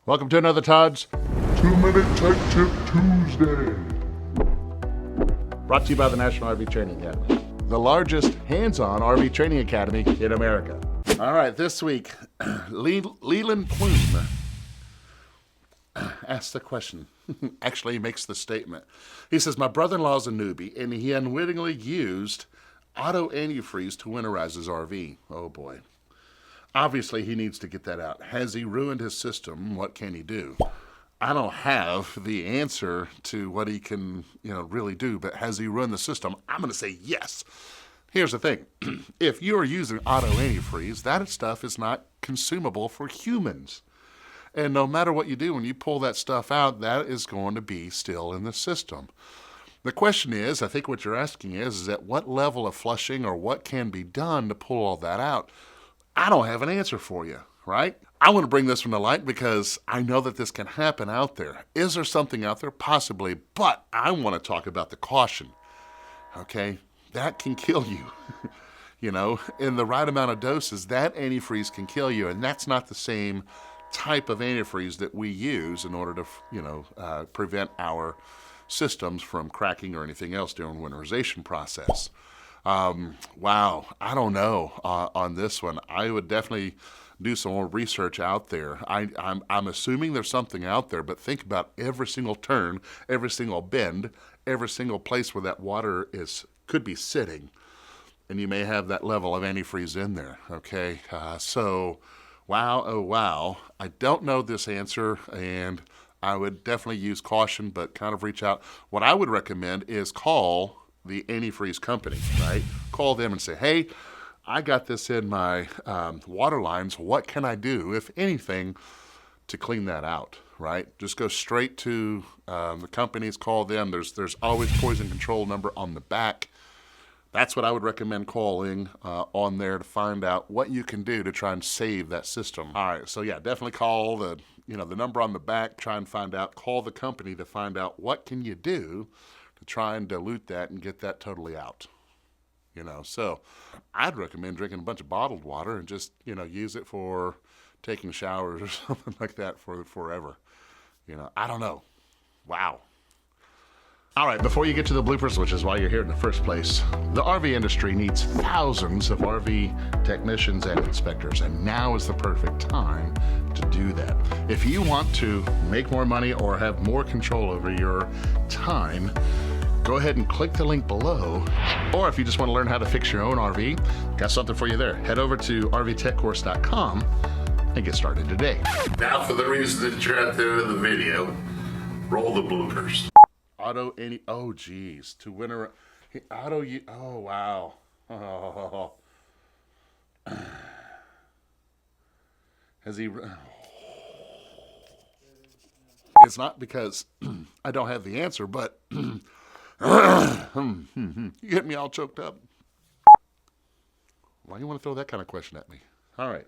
Welcome to another Todd's 2-Minute Tech Tip Tuesday. Brought to you by the National RV Training Academy, the largest hands-on RV training academy in America. All right, this week, Leland Plume asks the question. Actually, he makes the statement. He says, my brother-in-law's a newbie, and he unwittingly used auto antifreeze to winterize his RV. Oh, boy. Obviously, he needs to get that out. Has he ruined his system? What can he do? I don't have the answer to what he can, really do, but has he ruined the system? I'm going to say yes. Here's the thing. If you're using auto antifreeze, that stuff is not consumable for humans. And no matter what you do, when you pull that stuff out, that is going to be still in the system. The question is, I think what you're asking is at what level of flushing or what can be done to pull all that out? I don't have an answer for you, right? I want to bring this one to light because I know that this can happen out there. Is there something out there? Possibly, but I want to talk about the caution, okay? That can kill you, in the right amount of doses, that antifreeze can kill you, and that's not the same type of antifreeze that we use in order to, prevent our systems from cracking or anything else during the winterization process. Wow, I don't know on this one. I would definitely do some more research out there. I'm assuming there's something out there, but think about every single turn, every single bend, every single place where that water could be sitting, and you may have that level of antifreeze in there, okay? So, wow, oh wow. I don't know this answer, and I would definitely use caution, but kind of reach out. What I would recommend is call the antifreeze company, right? Call them and say, hey, I got this in my water lines. What can I do, if anything, to clean that out, right? Just go straight to the companies, call them. There's always poison control number on the back. That's what I would recommend calling on there to find out what you can do to try and save that system. All right, so yeah, definitely call the number on the back, try and find out, call the company to find out what can you do to try and dilute that and get that totally out. So I'd recommend drinking a bunch of bottled water and just, use it for taking showers or something like that for forever. I don't know. Wow. All right, before you get to the bloopers, which is why you're here in the first place, the RV industry needs thousands of RV technicians and inspectors, and now is the perfect time to do that. If you want to make more money or have more control over your time, go ahead and click the link below. Or if you just want to learn how to fix your own RV, got something for you there. Head over to rvtechcourse.com and get started today. Now for the reason that you're out there in the video, roll the bloopers. Oh geez, to winter, oh wow. Oh. Has he, it's not because I don't have the answer, but you get me all choked up. Why do you want to throw that kind of question at me? All right.